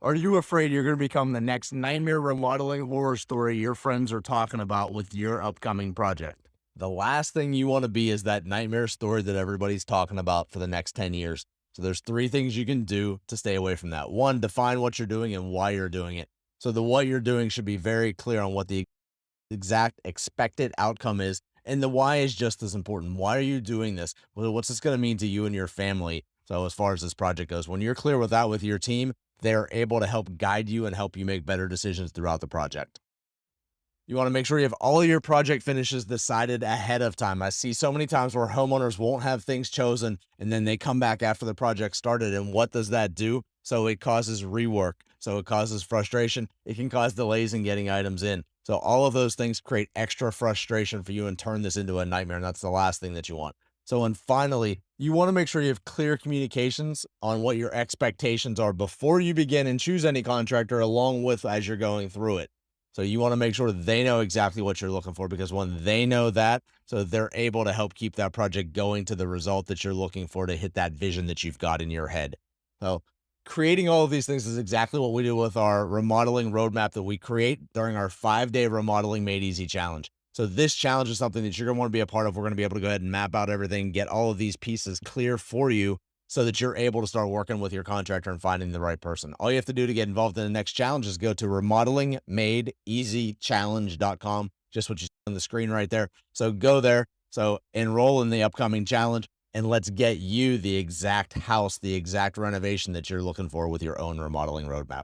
Are you afraid you're going to become the next nightmare remodeling horror story your friends are talking about with your upcoming project? The last thing you want to be is that nightmare story that everybody's talking about for the next 10 years. So there's three things you can do to stay away from that. One, define what you're doing and why you're doing it. So the what you're doing should be very clear on what the exact expected outcome is. And the why is just as important. Why are you doing this? Well, what's this going to mean to you and your family? So as far as this project goes, when you're clear with that with your team, they're able to help guide you and help you make better decisions throughout the project. You want to make sure you have all of your project finishes decided ahead of time. I see so many times where homeowners won't have things chosen and then they come back after the project started. And what does that do? So it causes rework. So it causes frustration. It can cause delays in getting items in. So all of those things create extra frustration for you and turn this into a nightmare. And that's the last thing that you want. So, and finally, you want to make sure you have clear communications on what your expectations are before you begin and choose any contractor along with as you're going through it. So you want to make sure they know exactly what you're looking for because when they know that, so they're able to help keep that project going to the result that you're looking for to hit that vision that you've got in your head. So creating all of these things is exactly what we do with our remodeling roadmap that we create during our 5-day Remodeling Made Easy challenge. So this challenge is something that you're going to want to be a part of. We're going to be able to go ahead and map out everything, get all of these pieces clear for you so that you're able to start working with your contractor and finding the right person. All you have to do to get involved in the next challenge is go to remodelingmadeeasychallenge.com, just what you see on the screen right there. So go there. So enroll in the upcoming challenge and let's get you the exact house, the exact renovation that you're looking for with your own remodeling roadmap.